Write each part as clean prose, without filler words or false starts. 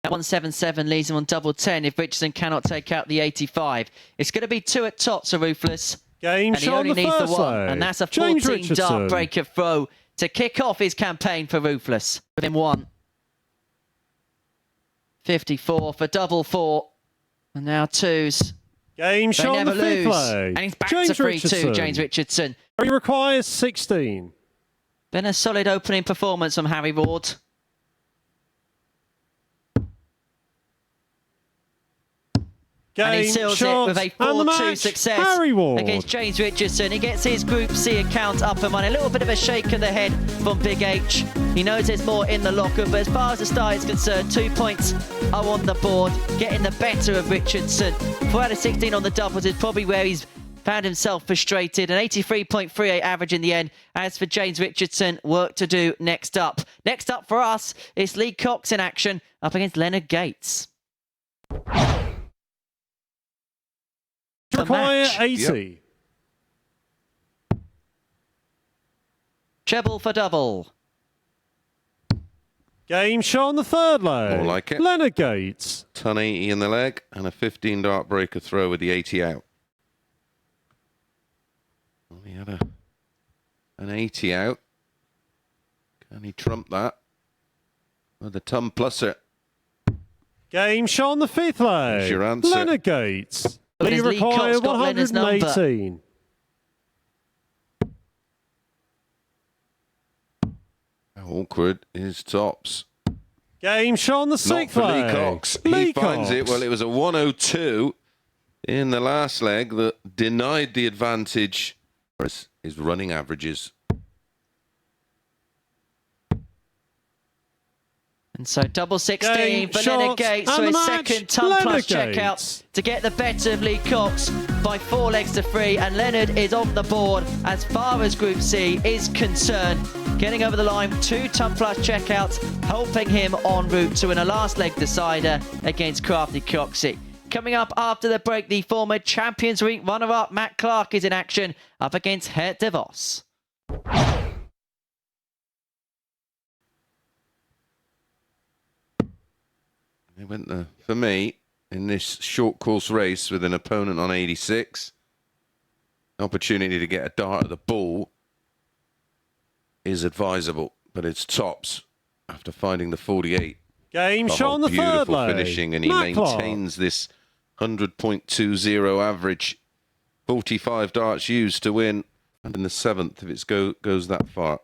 At 177 leaves him on double 10 if Richardson cannot take out the 85. It's going to be 2 at top, so Ruthless. Game And he shot only on the needs the first one. leg. And that's a James 14 Richardson. dart breaker throw to kick off his campaign for Ruthless. With him 1. 54 for double 4. And now 2s. Game They shot on never the fifth lose. leg. And he's back James to 3-2, Richardson. James Richardson. He requires 16. Been a solid opening performance from Harry Ward. And he Game seals it shot with a and the 4-2 match. success Harry Ward. against James Richardson. He gets his Group C account up and running. A little bit of a shake of the head from Big H. He knows there's more in the locker, but as far as the start is concerned, 2 points are on the board, getting the better of Richardson. 4 out of 16 on the doubles is probably where he's found himself frustrated. An 83.38 average in the end. As for James Richardson, work to do next up. Next up for us is Lee Cox in action up against Leonard Gates. Require 80. Yep. Treble for double. Game shot on the third leg. More like it. Leonard Gates. Ton 80 in the leg and a 15 dart breaker throw with the 80 out. Well, he had an 80 out. Can he trump that with a ton pluser? Game shot on the fifth leg. Here's your answer. Leonard Gates. But He has Lee Cox requires got Leonard's number? 118. How awkward is tops? Game shot on the Not sixth for leg. Lee Cox. Lee He finds it. Cox. Well, it was a 102 in the last leg that denied the advantage. His running averages. And so double 16 Game for shot Leonard Gates and for the his match. second ton plus Leonard checkout Gates. to get the better of Lee Cox by 4 legs to 3. And Leonard is on the board as far as Group C is concerned. Getting over the line, 2 ton plus checkouts, helping him en route to win a last leg decider against Crafty Coxey. Coming up after the break, the former Champions Week runner-up Matt Clark is in action up against Het de Vos. It went for me in this short course race with an opponent on 86. Opportunity to get a dart at the ball is advisable, but it's tops after finding the 48. Game shot on the third Beautiful leg. finishing, and he Matt Clark. maintains this 100.20 average. 45 darts used to win, and in the 7th, if it goes that far,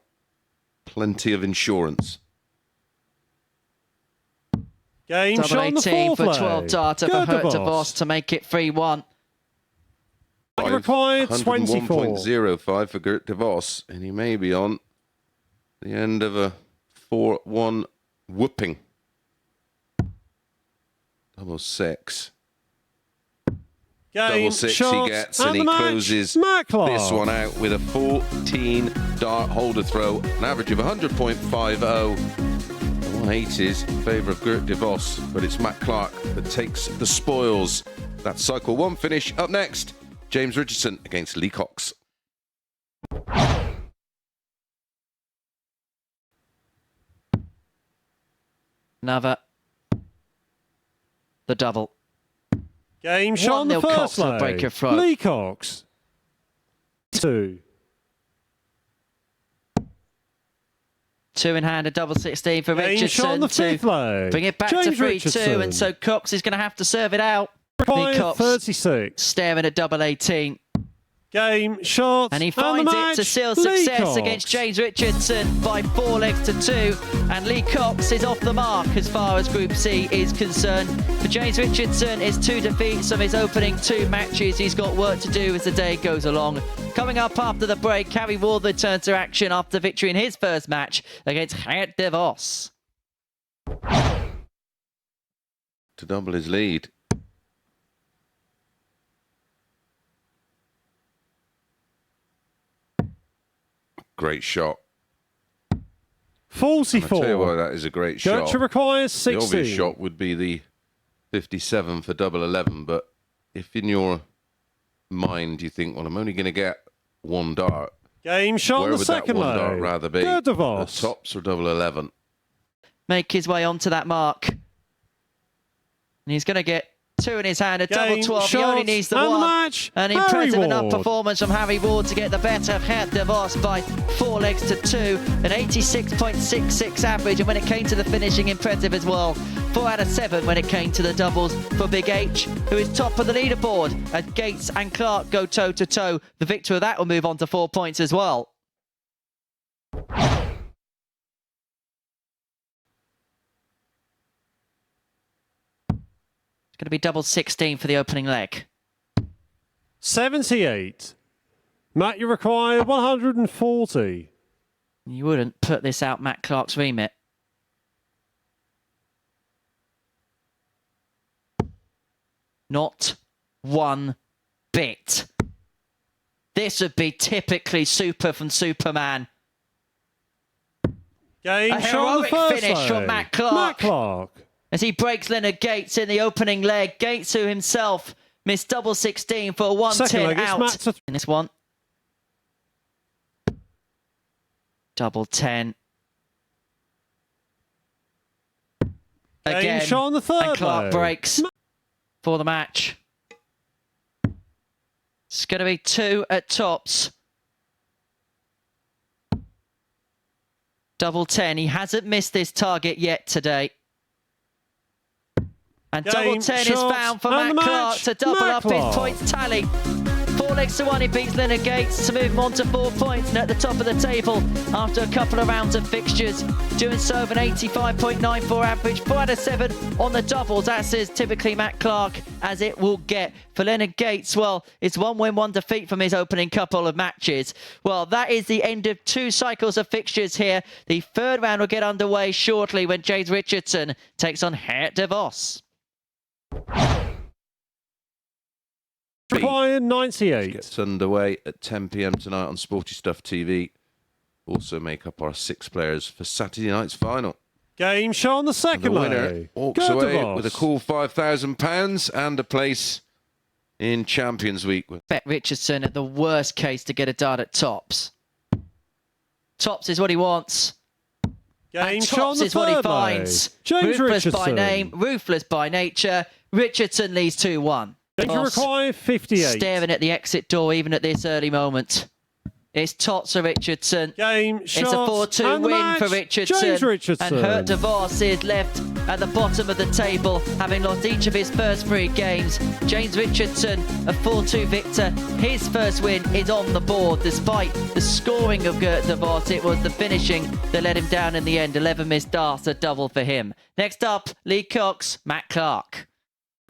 plenty of insurance. Game Double shot on the 18 fourth for leg. 12 darter for Good Het de Vos. Vos to make it 3-1. He required 24. 101.05 for Gert de Vos, and he may be on the end of a 4-1 whooping. Double 6. Game Double 6 shot he gets, and the he match. closes Matt Clark. this one out with a 14 dart holder throw, an average of 100.50. 180s in favour of Gert de Vos, but it's Matt Clark that takes the spoils. That cycle 1 finish. Up next, James Richardson against Lee Cox. Another. The double. Game shot on the 1-0 first Cox will leg. break your throat. Lee Cox. 2. 2 in hand, a double 16 for Game shot on Richardson the to fifth leg. bring it back James to 3-2. Richardson. And so Cox is going to have to serve it out. Lee Required Cox 36. staring at double 18. Game shot And he the finds it match. to seal Lee success Cox. against James Richardson by 4 legs to 2. And Lee Cox is off the mark as far as Group C is concerned. For James Richardson, it's 2 defeats from his opening 2 matches. He's got work to do as the day goes along. Coming up after the break, Harry Ward returns to action after victory in his first match against Het de Vos. To double his lead. Great shot. 44. I tell you why that is a great Gertrude shot. requires The 16. obvious shot would be the 57 for double 11, but if in your mind you think, well, I'm only going to get 1 dart, Game shot where on the would that second 1 dart leg. rather be? Gert de The Vos. tops or double 11? Make his way onto that mark. And he's going to get 2 in his hand, a double Game, 12. He only shots, needs the and the one. match, An Harry impressive enough Ward. performance from Harry Ward to get the better of Geert de Vos by 4 legs to 2. An 86.66 average. And when it came to the finishing, impressive as well. 4 out of 7 when it came to the doubles for Big H, who is top of the leaderboard. As Gates and Clark go toe-to-toe. The victor of that will move on to 4 points as well. Going to be double 16 for the opening leg. 78. Matt, you require 140. You wouldn't put this out Matt Clark's remit. Not one bit. This would be typically super from Superman. Game, A Sean, the heroic first finish from leg. Matt Clark. Matt Clark. As he breaks Leonard Gates in the opening leg. Gates, who himself missed double 16 for a 110 Second leg, out it's Matt in this one. Double 10. Again, Sean, the third and Clark leg. breaks for the match. It's going to be 2 at tops. Double 10. He hasn't missed this target yet today. And Game, double 10 is shots, found for and Matt the Clark match, to double Matt up Clark. his points tally. 4 legs to 1, he beats Leonard Gates to move him on to 4 points and at the top of the table after a couple of rounds of fixtures. Doing so with an 85.94 average, 4 out of 7 on the doubles. That says typically Matt Clark, as it will get. For Leonard Gates, well, it's 1 win, 1 defeat from his opening couple of matches. Well, that is the end of 2 cycles of fixtures here. The third round will get underway shortly when Jade Richardson takes on Geert de Vos. Required 98. Gets underway at 10 p.m. tonight on Sporty Stuff TV. Also make up our 6 players for Saturday night's final. Game, Sean, the The second winner leg. walks Geert de away Vos. with a cool £5,000 and a place in Champions Week. Bet Richardson at the worst case to get a dart at tops. Tops is what he wants. Game, And Sean, tops the is what he third leg. finds. James Ruthless by Richardson. name, ruthless by nature. Richardson leads 2-1. Game, you Tops require 58. staring at the exit door even at this early moment. It's tots for Richardson. Game, It's shots, a 4-2 and the win match, for Richardson. James Richardson. And Geert de Vos is left at the bottom of the table, having lost each of his first 3 games. James Richardson, a 4-2 victor. His first win is on the board. Despite the scoring of Geert de Vos, it was the finishing that let him down in the end. 11 missed darts, a double for him. Next up, Lee Cox, Matt Clark.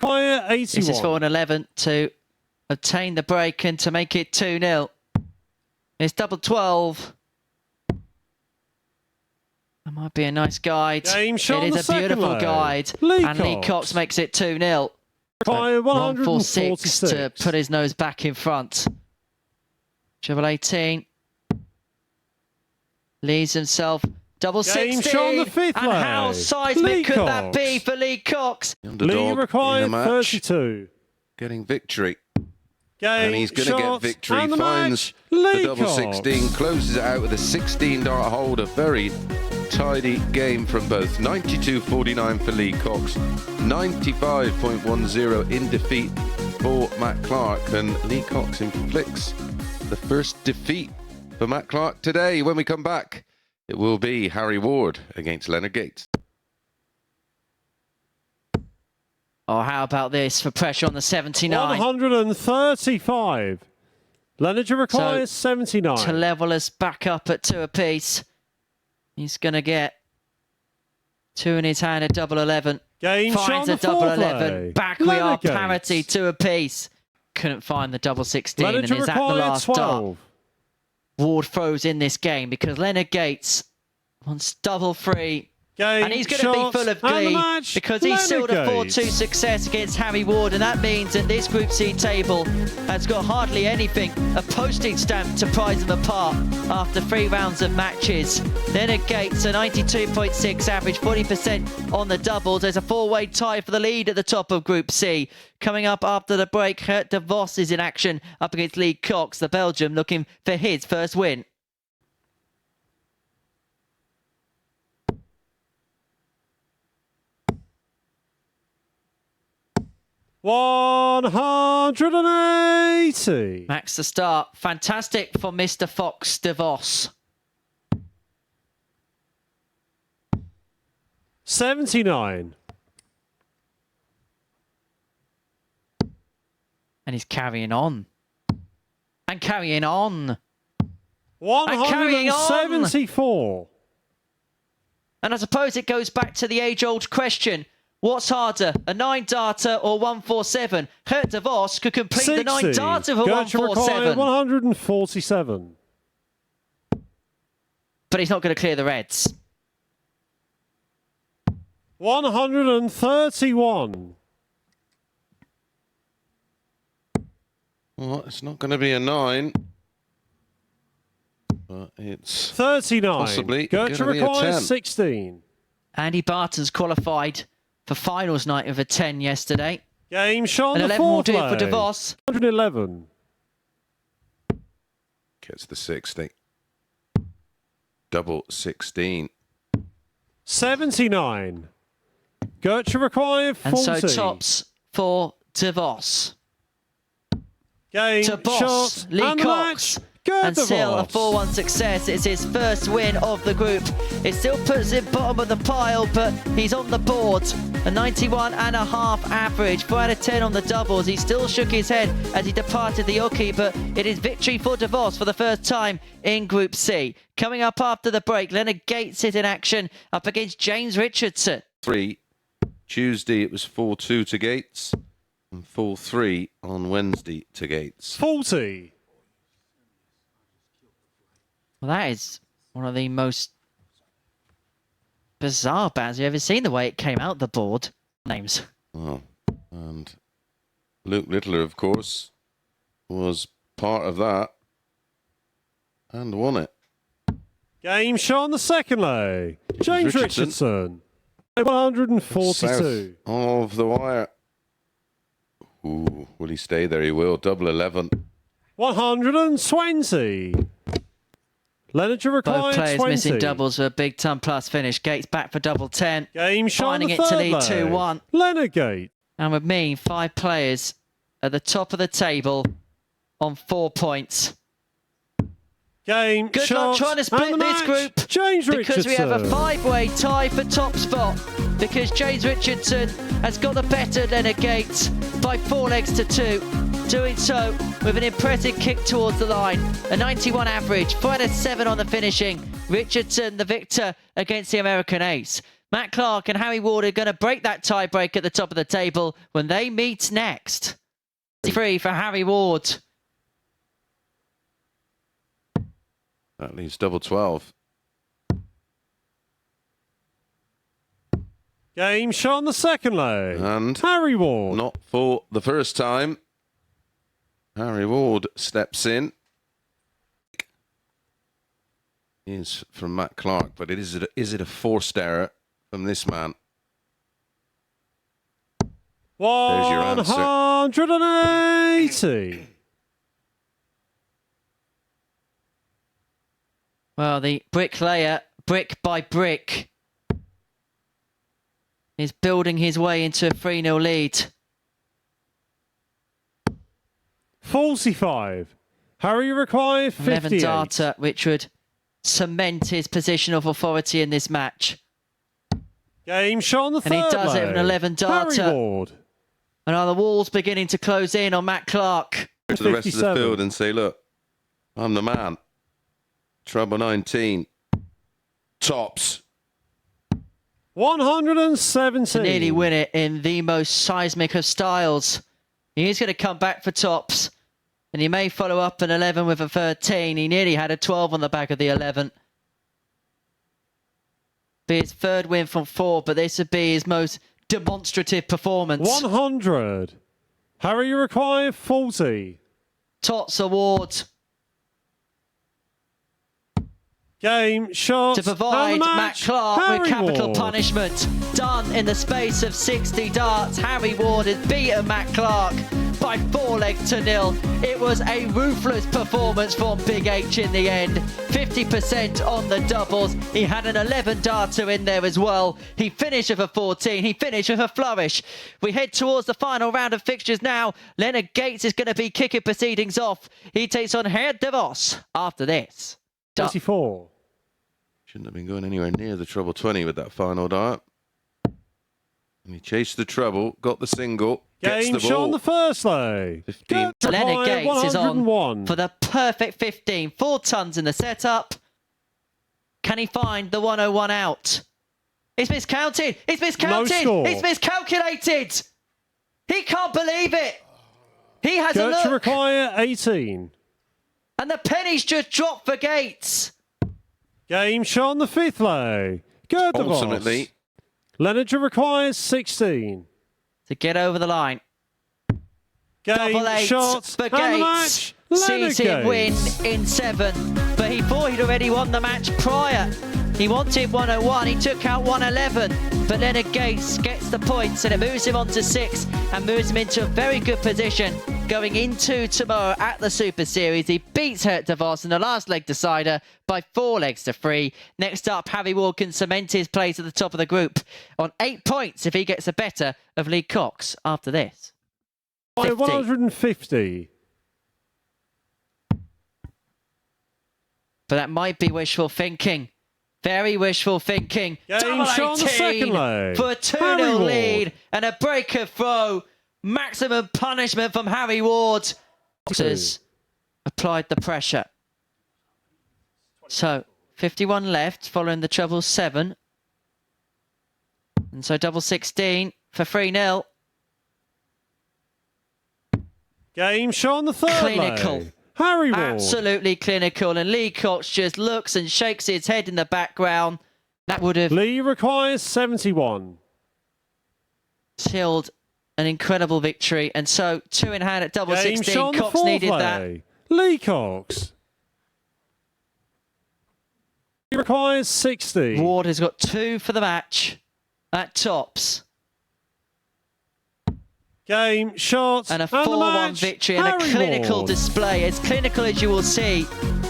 Require 81. This is for an 11 to obtain the break and to make it 2-0. It's double 12. That might be a nice guide. Game, Sean, It the is a beautiful second leg. guide. Lee And Lee Cox. Cox makes it 2-0. Require 146 to 146. put his nose back in front. Triple 18. Leads himself. Double Game, 16. Sean, the fifth and how leg. seismic Lee could that Cox. be for Lee Cox? The Lee underdog in the required match, 32. getting victory. Game, And he's going to get shots, victory. and the Finds match, the Lee double Cox. 16, closes it out with a 16 dart hold. A very tidy game from both. 92.49 for Lee Cox, 95.10 in defeat for Matt Clark. And Lee Cox inflicts the first defeat for Matt Clark today. When we come back, it will be Harry Ward against Leonard Gates. Oh, how about this for pressure on the 79? 135. Leonard requires 79. To level us back up at 2 apiece. He's going to get 2 in his hand, a double 11. Game, Sean, Finds the a double fourth 11. leg. Back we are, Leonard Gates. parity, 2 apiece. Couldn't find the double 16 Leonard and is at the required last 12. dart. Ward throws in this game because Leonard Gates wants double 3. Game, And he's going to be shots, full of and the glee match, because he Leonard sealed a 4-2 Gates. success against Harry Ward, and that means that this Group C table has got hardly anything, a postage stamp to prize them apart after 3 rounds of matches. Leonard Gates, a 92.6 average, 40% on the doubles. There's a 4-way tie for the lead at the top of Group C. Coming up after the break, Geert de Vos is in action up against Lee Cox, the Belgian, looking for his first win. 180. Max the start. Fantastic for Mr. Fox DeVos. 79. And he's carrying on. And carrying on. 174. And I suppose it goes back to the age-old question. What's harder, a 9-darter or 147? Kurt de Vos could complete 60. the 9-darter for Gertrude 147. 147. But he's not going to clear the reds. 131. Well, it's not going to be a 9. But it's 39. possibly Gertrude gonna be a 10. requires 16. Andy Barton's qualified for finals night with a 10 yesterday. Game shot An on the 11 will fourth do it for lay. DeVos. 111. Gets the 60. Double 16. 79. Gertrude required 40. And so tops for DeVos. Game To Boss, shot Lee and the Cox. match. Good And still a DeVos. 4-1 success. It's his first win of the group. It still puts him bottom of the pile, but he's on the board. A 91.5 average, 4 out of 10 on the doubles. He still shook his head as he departed the Oki, but it is victory for DeVos for the first time in Group C. Coming up after the break, Leonard Gates is in action up against James Richardson. 3. Tuesday it was 4-2 to Gates. And 4-3 on Wednesday to Gates. 40. Well, that is one of the most bizarre bands you've ever seen, the way it came out the board. Names. Oh, and Luke Littler, of course, was part of that and won it. Game shot on the second lay. James Richardson. 142. South of the wire. Ooh, will he stay there? He will. Double 11. 120. Leonard Both required players 20. missing doubles for a big ton plus finish. Gates back for double 10. Game shot on Finding the it to third lead lay. 2-1. Leonard Gates. And with me, 5 players at the top of the table on 4 points. Game Good shot luck trying to split and the this match. group. James Because Richardson. we have a 5-way tie for top spot. Because James Richardson has got the better Leonard Gates by 4 legs to 2. Doing so with an impressive kick towards the line. A 91 average, 4 out of 7 on the finishing. Richardson, the victor against the American ace. Matt Clark and Harry Ward are going to break that tie break at the top of the table when they meet next. 3 for Harry Ward. That leaves double 12. Game shot on the second lay. And Harry Ward. not for the first time. Harry Ward steps in. Is from Matt Clark, but is it a forced error from this man? There's your answer. 180. Well, the bricklayer, brick by brick, is building his way into a 3-0 lead. 45. Harry required 11 58. data, which would cement his position of authority in this match. Game shot on the And third he does it lay. with an 11 Harry data. Ward. And are the walls beginning to close in on Matt Clark? To the rest of the 57. field and say, look, I'm the man. Trouble 19. Tops. 117. To nearly win it in the most seismic of styles. He's going to come back for tops. And he may follow up an 11 with a 13. He nearly had a 12 on the back of the 11. Be his third win from 4, but this would be his most demonstrative performance. 100. Harry required 40. Tots Award Game shot. to provide and the Matt match, Clark Harry with capital Ward. punishment. Done in the space of 60 darts. Harry Ward has beaten Matt Clark by 4-0. It was a ruthless performance from Big H in the end. 50% on the doubles. He had an 11 darter in there as well. He finished with a 14. He finished with a flourish. We head towards the final round of fixtures now. Leonard Gates is going to be kicking proceedings off. He takes on Gerwen de Vos after this. 34. Shouldn't have been going anywhere near the treble 20 with that final dart. And he chased the treble, got the single, gets Game the ball. Sean the first lay. 15. Leonard Gates is on 101. for the perfect 15. 4 tons in the setup. Can he find the 101 out? It's miscounted. It's miscounted. No score. It's miscalculated. He can't believe it. He has a to look. require 18. And the pennies just dropped for Gates. Game Sean the fifth lay. Gerwen de Vos. Ultimately, Leonard requires 16. To get over the line. Game Double 8 shots for and the Gates. match. Leonard Sees him win Gates. in 7. But he thought he'd already won the match prior. He wanted 101. He took out 111. But Leonard Gates gets the points and it moves him on to 6 and moves him into a very good position going into tomorrow at the Super Series. He beats Gerwen de Vos in the last leg decider by 4-3. Next up, Harry Ward can cement his place at the top of the group on 8 points if he gets the better of Lee Cox after this. 150. But that might be wishful thinking. Very wishful thinking. Game Sean the second leg. For a 2-0 Harry Ward. lead and a breaker throw. Maximum punishment from Harry Ward. Boxers applied the pressure. So 51 left following the treble 7. And so double 16 for 3-0. Game Sean the third Clinical. lay. Harry Ward. Absolutely clinical. And Lee Cox just looks and shakes his head in the background. That would have Lee requires 71. sealed an incredible victory. And so 2 in hand at double Game 16. Sean the Cox fourth needed lay. that. Lee Cox. He requires 60. Ward has got 2 for the match at tops. Game shots And a the 4-1 match. victory and a Harry clinical Ward. display. As clinical as you will see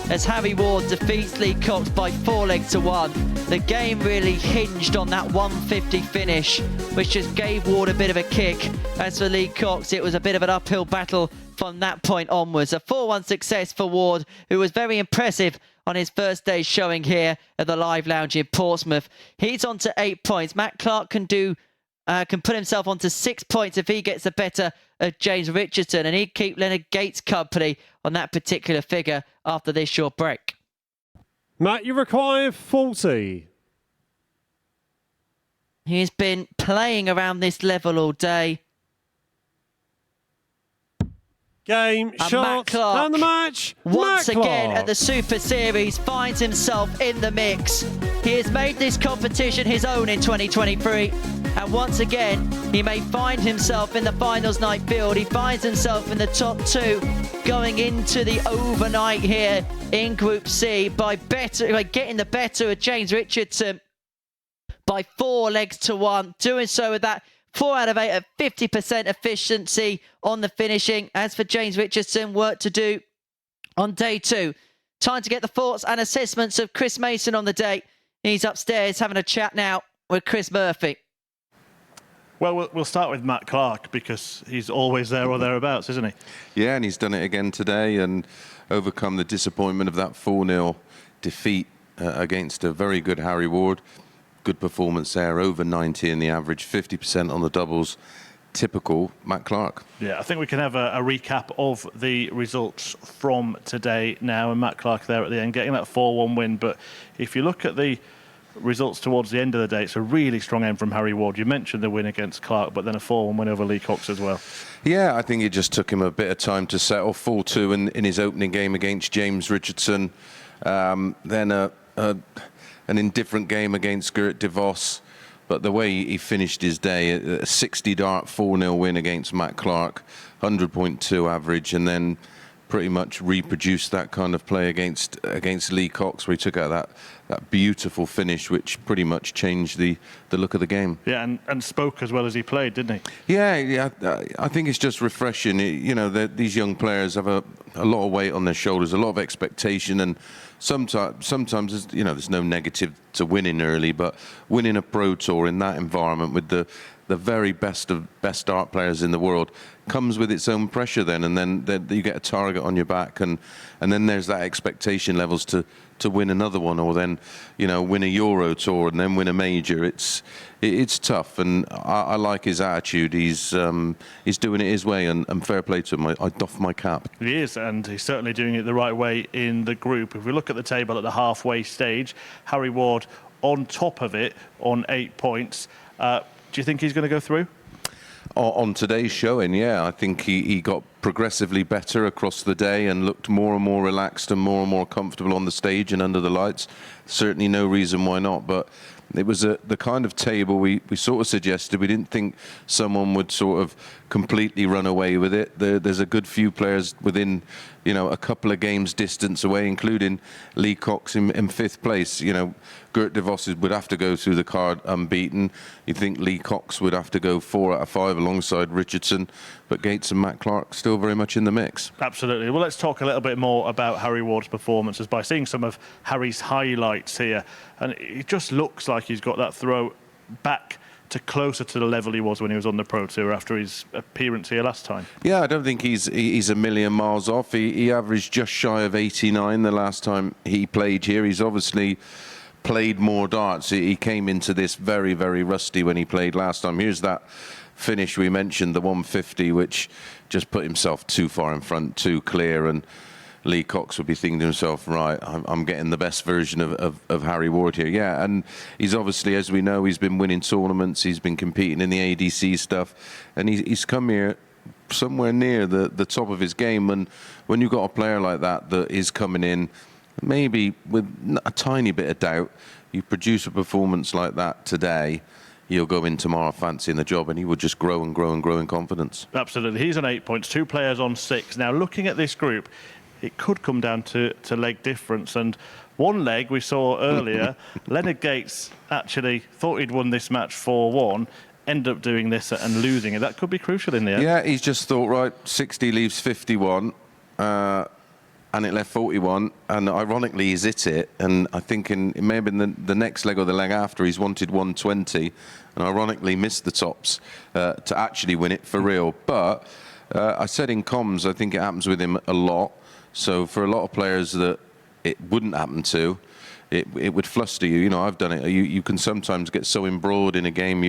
as Harry Ward defeats Lee Cox by 4-1. The game really hinged on that 150 finish, which just gave Ward a bit of a kick. As for Lee Cox, it was a bit of an uphill battle from that point onwards. A 4-1 success for Ward, who was very impressive on his first day showing here at the Live Lounge in Portsmouth. He's on to 8 points. Matt Clark can put himself onto 6 points if he gets the better of James Richardson, and he'd keep Leonard Gates company on that particular figure after this short break. Matt, you require 40. He's been playing around this level all day. Game And Matt shots Clark, and the match. once Matt again Clark. at the Super Series, finds himself in the mix. He has made this competition his own in 2023. And once again, he may find himself in the finals night field. He finds himself in the top 2 going into the overnight here in Group C by getting the better of James Richardson by 4-1, doing so with that 4 out of 8 at 50% efficiency on the finishing. As for James Richardson, work to do on day 2. Time to get the thoughts and assessments of Chris Mason on the day. He's upstairs having a chat now with Chris Murphy. Well, we'll start with Matt Clark because he's always there or thereabouts, isn't he? Yeah, and he's done it again today and overcome the disappointment of that 4-0 defeat against a very good Harry Ward. Good performance there, over 90 in the average, 50% on the doubles. Typical Matt Clark. Yeah, I think we can have a recap of the results from today now, and Matt Clark there at the end, getting that 4-1 win. But if you look at the results towards the end of the day, it's a really strong end from Harry Ward. You mentioned the win against Clark, but then a 4-1 win over Lee Cox as well. Yeah, I think it just took him a bit of time to settle. 4-2 in his opening game against James Richardson. Then an indifferent game against Gerwen de Vos. But the way he finished his day, a 60 dart 4-0 win against Matt Clark, 100.2 average, and then pretty much reproduced that kind of play against Lee Cox, where he took out that beautiful finish, which pretty much changed the look of the game. Yeah, and spoke as well as he played, didn't he? Yeah. I think it's just refreshing. You know, these young players have a lot of weight on their shoulders, a lot of expectation, and sometimes there's no negative to winning early, but winning a Pro Tour in that environment with the very best of best dart players in the world comes with its own pressure then, and then you get a target on your back, and then there's that expectation levels to win another one, or then win a Euro Tour and then win a major. It's tough, and I like his attitude. He's doing it his way, and fair play to him. I doff my cap. He is, and he's certainly doing it the right way in the group. If we look at the table at the halfway stage, Harry Ward on top of it on 8 points. Do you think he's going to go through? On today's showing, yeah. I think he got progressively better across the day and looked more and more relaxed and more comfortable on the stage and under the lights. Certainly no reason why not, but it was the kind of table we sort of suggested. We didn't think someone would sort of completely run away with it. There's a good few players within a couple of games distance away, including Lee Cox in fifth place. Gert de Vos would have to go through the card unbeaten. You think Lee Cox would have to go 4 out of 5 alongside Richardson, but Gates and Matt Clark still very much in the mix. Absolutely. Well, let's talk a little bit more about Harry Ward's performances by seeing some of Harry's highlights here. And it just looks like he's got that throw back to closer to the level he was when he was on the Pro Tour after his appearance here last time. Yeah, I don't think he's a million miles off. He averaged just shy of 89 the last time he played here. He's obviously played more darts. He came into this very, very rusty when he played last time. Here's that finish we mentioned, the 150, which just put himself too far in front, too clear, and Lee Cox would be thinking to himself, right, I'm getting the best version of Harry Ward here. Yeah, and he's obviously, as we know, he's been winning tournaments, he's been competing in the ADC stuff, and he's come here somewhere near the top of his game. And when you've got a player like that is coming in, maybe with a tiny bit of doubt, you produce a performance like that today, he'll go in tomorrow fancying the job, and he would just grow and grow and grow in confidence. Absolutely. He's on 8 points, 2 players on 6. Now, looking at this group, it could come down to leg difference. And one leg we saw earlier, Leonard Gates actually thought he'd won this match 4-1, ended up doing this and losing it. That could be crucial in the end. Yeah, he's just thought, right, 60 leaves 51, and it left 41, and ironically he's hit it, and I think it may have been the next leg or the leg after, he's wanted 120, and ironically missed the tops to actually win it for real. But I said in comms, I think it happens with him a lot. So for a lot of players that it wouldn't happen to, it would fluster you. I've done it. You can sometimes get so embroiled in a game,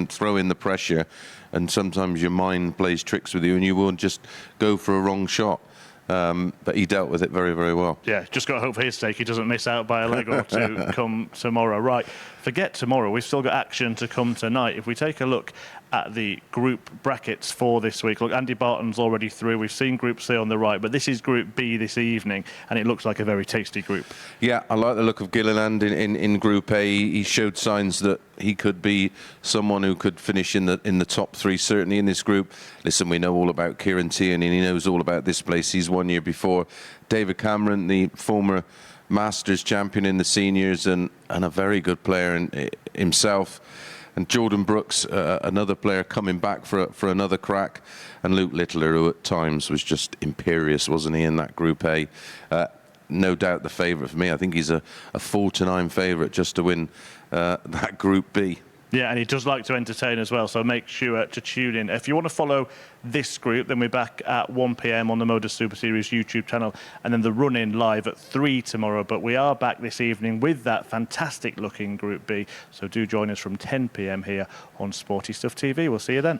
throw in the pressure, and sometimes your mind plays tricks with you, and you will just go for a wrong shot. But he dealt with it very, very well. Yeah, just got to hope for his sake he doesn't miss out by a leg or two come tomorrow. Right, forget tomorrow. We've still got action to come tonight. If we take a look at the group brackets for this week, look, Andy Barton's already through. We've seen Group C on the right, but this is Group B this evening, and it looks like a very tasty group. Yeah, I like the look of Gilliland in Group A. He showed signs that he could be someone who could finish in the top 3, certainly in this group. Listen, we know all about Kieran Tierney, and he knows all about this place. He's 1 year before. David Cameron, the former Masters champion in the seniors, and a very good player himself. And Jordan Brooks, another player coming back for another crack. And Luke Littler, who at times was just imperious, wasn't he, in that Group A? No doubt the favourite for me. I think he's a 4-9 favourite just to win that Group B. Yeah, and he does like to entertain as well, so make sure to tune in. If you want to follow this group, then we're back at 1 p.m. on the Modus Super Series YouTube channel, and then the run-in live at 3 tomorrow. But we are back this evening with that fantastic-looking Group B, so do join us from 10 p.m. here on Sporty Stuff TV. We'll see you then.